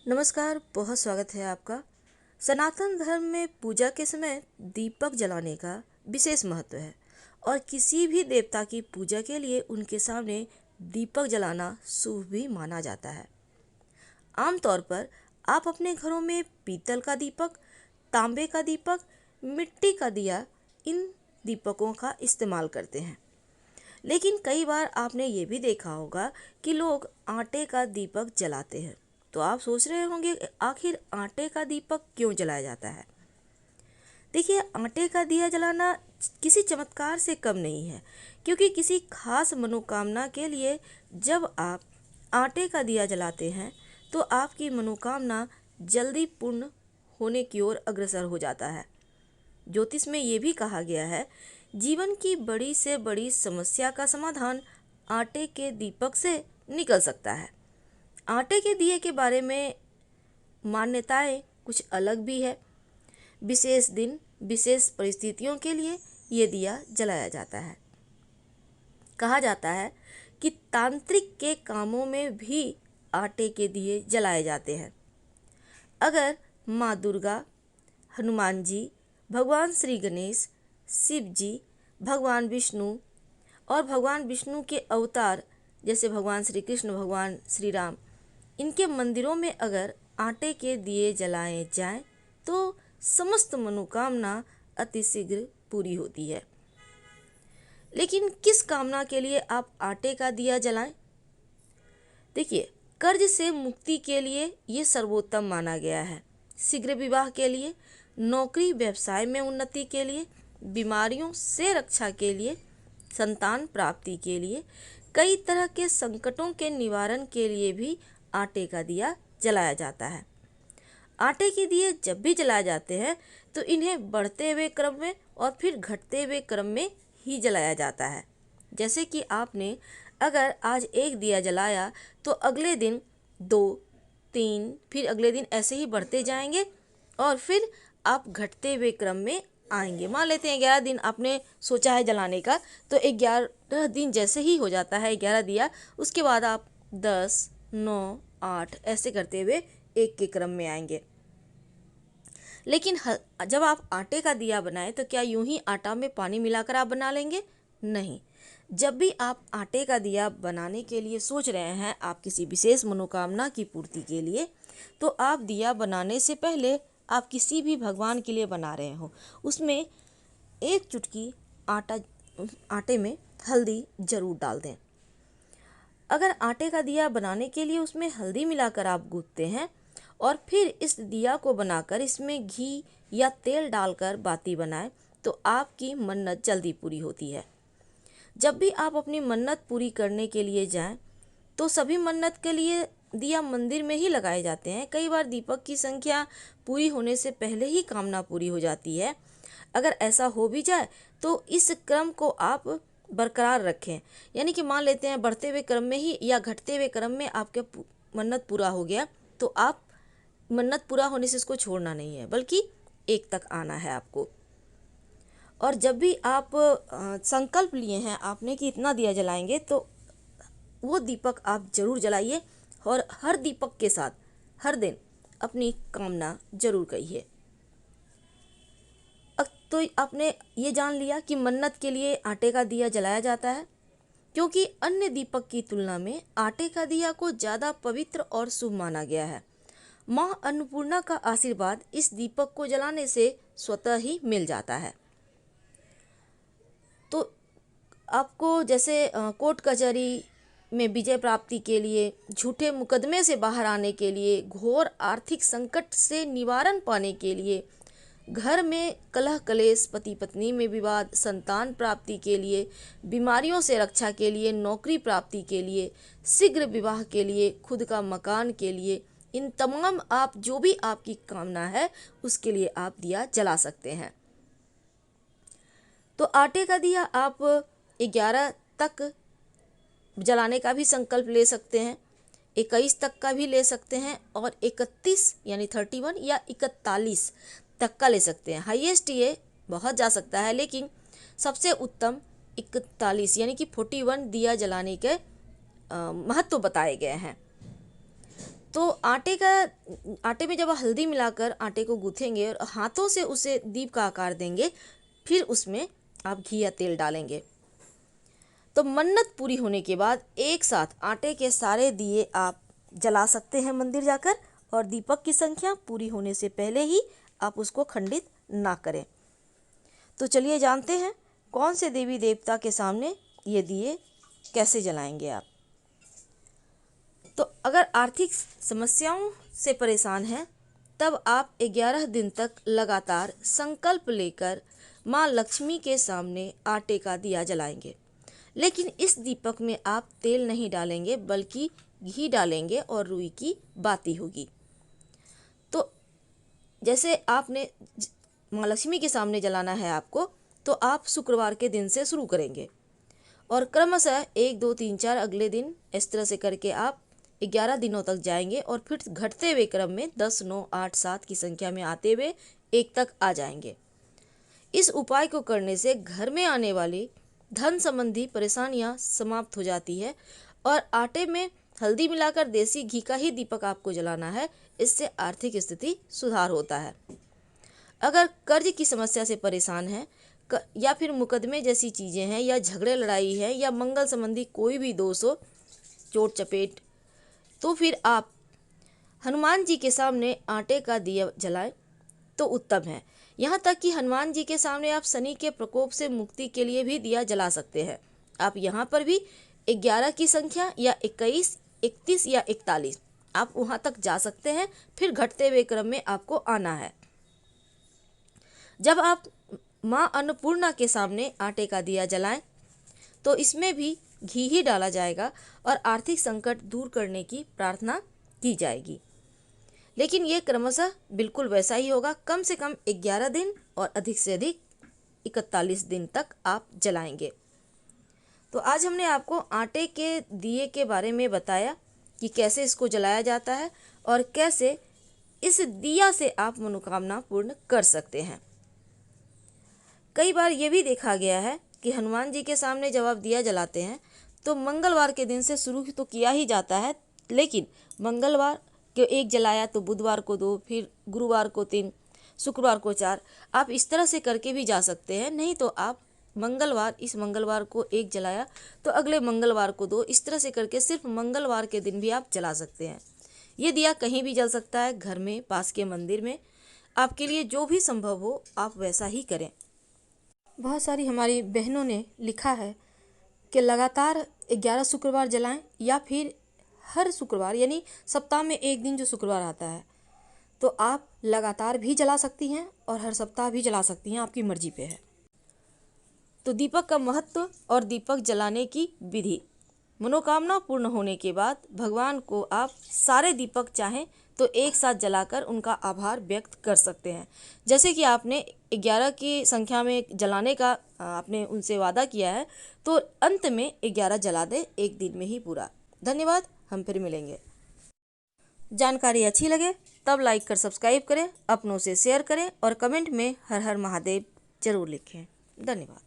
नमस्कार, बहुत स्वागत है आपका। सनातन धर्म में पूजा के समय दीपक जलाने का विशेष महत्व है और किसी भी देवता की पूजा के लिए उनके सामने दीपक जलाना शुभ भी माना जाता है। आमतौर पर आप अपने घरों में पीतल का दीपक, तांबे का दीपक, मिट्टी का दिया, इन दीपकों का इस्तेमाल करते हैं। लेकिन कई बार आपने ये भी देखा होगा कि लोग आटे का दीपक जलाते हैं। तो आप सोच रहे होंगे आखिर आटे का दीपक क्यों जलाया जाता है। देखिए, आटे का दिया जलाना किसी चमत्कार से कम नहीं है, क्योंकि किसी खास मनोकामना के लिए जब आप आटे का दिया जलाते हैं तो आपकी मनोकामना जल्दी पूर्ण होने की ओर अग्रसर हो जाता है। ज्योतिष में ये भी कहा गया है, जीवन की बड़ी से बड़ी समस्या का समाधान आटे के दीपक से निकल सकता है। आटे के दिए के बारे में मान्यताएं कुछ अलग भी है। विशेष दिन, विशेष परिस्थितियों के लिए ये दिया जलाया जाता है। कहा जाता है कि तांत्रिक के कामों में भी आटे के दिए जलाए जाते हैं। अगर माँ दुर्गा, हनुमान जी, भगवान श्री गणेश, शिव जी, भगवान विष्णु और भगवान विष्णु के अवतार जैसे भगवान श्री कृष्ण, भगवान श्री राम, इनके मंदिरों में अगर आटे के दिए जलाए जाएं तो समस्त मनोकामना अतिशीघ्र पूरी होती है। लेकिन किस कामना के लिए आप आटे का दिया जलाएं? देखिए, कर्ज से मुक्ति के लिए ये सर्वोत्तम माना गया है। शीघ्र विवाह के लिए, नौकरी व्यवसाय में उन्नति के लिए, बीमारियों से रक्षा के लिए, संतान प्राप्ति के लिए, कई तरह के संकटों के निवारण के लिए भी आटे का दिया जलाया जाता है। आटे के दिए जब भी जलाए जाते हैं तो इन्हें बढ़ते हुए क्रम में और फिर घटते हुए क्रम में ही जलाया जाता है। जैसे कि आपने अगर आज एक दिया जलाया तो अगले दिन 2, 3, फिर अगले दिन ऐसे ही बढ़ते जाएंगे और फिर आप घटते हुए क्रम में आएंगे। मान लेते हैं 11 दिन आपने सोचा है जलाने का, तो 11 दिन जैसे ही हो जाता है 11 दिया, उसके बाद आप 10, 9, 8 ऐसे करते हुए एक के क्रम में आएंगे। लेकिन जब आप आटे का दिया बनाएं तो क्या यूं ही आटा में पानी मिलाकर आप बना लेंगे? नहीं। जब भी आप आटे का दिया बनाने के लिए सोच रहे हैं, आप किसी विशेष मनोकामना की पूर्ति के लिए, तो आप दिया बनाने से पहले आप किसी भी भगवान के लिए बना रहे हो, उसमें एक चुटकी आटे में हल्दी जरूर डाल दें। अगर आटे का दिया बनाने के लिए उसमें हल्दी मिलाकर आप गूंथते हैं और फिर इस दिया को बनाकर इसमें घी या तेल डालकर बाती बनाएं तो आपकी मन्नत जल्दी पूरी होती है। जब भी आप अपनी मन्नत पूरी करने के लिए जाएं तो सभी मन्नत के लिए दिया मंदिर में ही लगाए जाते हैं। कई बार दीपक की संख्या पूरी होने से पहले ही कामना पूरी हो जाती है। अगर ऐसा हो भी जाए तो इस क्रम को आप बरकरार रखें, यानी कि मान लेते हैं बढ़ते हुए क्रम में ही या घटते हुए क्रम में आपके मन्नत पूरा हो गया, तो आप मन्नत पूरा होने से इसको छोड़ना नहीं है, बल्कि एक तक आना है आपको। और जब भी आप संकल्प लिए हैं आपने कि इतना दिया जलाएंगे, तो वो दीपक आप जरूर जलाइए और हर दीपक के साथ हर दिन अपनी कामना जरूर कहिए। अब तो आपने ये जान लिया कि मन्नत के लिए आटे का दिया जलाया जाता है, क्योंकि अन्य दीपक की तुलना में आटे का दिया को ज़्यादा पवित्र और शुभ माना गया है। माँ अन्नपूर्णा का आशीर्वाद इस दीपक को जलाने से स्वतः ही मिल जाता है। तो आपको जैसे कोर्ट कचहरी में विजय प्राप्ति के लिए, झूठे मुकदमे से बाहर आने के लिए, घोर आर्थिक संकट से निवारण पाने के लिए, घर में कलह कलेश, पति पत्नी में विवाद, संतान प्राप्ति के लिए, बीमारियों से रक्षा के लिए, नौकरी प्राप्ति के लिए, शीघ्र विवाह के लिए, खुद का मकान के लिए, इन तमाम आप जो भी आपकी कामना है उसके लिए आप दिया जला सकते हैं। तो आटे का दिया आप 11 तक जलाने का भी संकल्प ले सकते हैं, 21 तक का भी ले सकते हैं और 31 यानी 31 या 41 तक का ले सकते हैं। हाईएस्ट ये बहुत जा सकता है, लेकिन सबसे उत्तम 41 यानी कि 41 दिया जलाने के महत्व बताए गए हैं। तो आटे में जब हल्दी मिलाकर आटे को गूँथेंगे और हाथों से उसे दीप का आकार देंगे, फिर उसमें आप घी या तेल डालेंगे। तो मन्नत पूरी होने के बाद एक साथ आटे के सारे दिए आप जला सकते हैं मंदिर जाकर, और दीपक की संख्या पूरी होने से पहले ही आप उसको खंडित ना करें। तो चलिए जानते हैं कौन से देवी देवता के सामने ये दिए कैसे जलाएंगे आप। तो अगर आर्थिक समस्याओं से परेशान हैं, तब आप 11 दिन तक लगातार संकल्प लेकर माँ लक्ष्मी के सामने आटे का दिया जलाएंगे। लेकिन इस दीपक में आप तेल नहीं डालेंगे, बल्कि घी डालेंगे और रुई की बाती होगी। तो जैसे आपने माँ लक्ष्मी के सामने जलाना है आपको, तो आप शुक्रवार के दिन से शुरू करेंगे और क्रमशः 1, 2, 3, 4 अगले दिन इस तरह से करके आप 11 दिनों तक जाएंगे और फिर घटते हुए क्रम में 10, 9, 8, 7 की संख्या में आते हुए 1 तक आ जाएंगे। इस उपाय को करने से घर में आने वाली धन संबंधी परेशानियां समाप्त हो जाती है और आटे में हल्दी मिलाकर देसी घी का ही दीपक आपको जलाना है। इससे आर्थिक स्थिति सुधार होता है। अगर कर्ज की समस्या से परेशान है या फिर मुकदमे जैसी चीज़ें हैं या झगड़े लड़ाई है या मंगल संबंधी कोई भी दोष हो, चोट चपेट, तो फिर आप हनुमान जी के सामने आटे का दिया जलाएं तो उत्तम है। यहाँ तक कि हनुमान जी के सामने आप शनि के प्रकोप से मुक्ति के लिए भी दिया जला सकते हैं। आप यहाँ पर भी 11 की संख्या या 21, 31 या 41 आप वहाँ तक जा सकते हैं। फिर घटते हुए क्रम में आपको आना है। जब आप माँ अन्नपूर्णा के सामने आटे का दिया जलाएं तो इसमें भी घी ही डाला जाएगा और आर्थिक संकट दूर करने की प्रार्थना की जाएगी। लेकिन ये क्रमशः बिल्कुल वैसा ही होगा, कम से कम 11 दिन और अधिक से अधिक 41 दिन तक आप जलाएंगे। तो आज हमने आपको आटे के दिए के बारे में बताया कि कैसे इसको जलाया जाता है और कैसे इस दिया से आप मनोकामना पूर्ण कर सकते हैं। कई बार ये भी देखा गया है कि हनुमान जी के सामने जब आप दिया जलाते हैं तो मंगलवार के दिन से शुरू तो किया ही जाता है, लेकिन मंगलवार को 1 जलाया तो बुधवार को 2, फिर गुरुवार को 3, शुक्रवार को 4, आप इस तरह से करके भी जा सकते हैं। नहीं तो आप इस मंगलवार को 1 जलाया तो अगले मंगलवार को 2, इस तरह से करके सिर्फ मंगलवार के दिन भी आप जला सकते हैं। ये दिया कहीं भी जल सकता है, घर में, पास के मंदिर में, आपके लिए जो भी संभव हो आप वैसा ही करें। बहुत सारी हमारी बहनों ने लिखा है कि लगातार 11 शुक्रवार जलाएं या फिर हर शुक्रवार, यानी सप्ताह में 1 दिन जो शुक्रवार आता है, तो आप लगातार भी जला सकती हैं और हर सप्ताह भी जला सकती हैं, आपकी मर्जी पे है। तो दीपक का महत्व और दीपक जलाने की विधि। मनोकामना पूर्ण होने के बाद भगवान को आप सारे दीपक चाहें तो एक साथ जलाकर उनका आभार व्यक्त कर सकते हैं। जैसे कि आपने 11 की संख्या में जलाने का आपने उनसे वादा किया है, तो अंत में 11 जला दें, 1 दिन में ही पूरा। धन्यवाद, हम फिर मिलेंगे। जानकारी अच्छी लगे तब लाइक कर सब्सक्राइब करें, अपनों से शेयर करें और कमेंट में हर हर महादेव जरूर लिखें। धन्यवाद।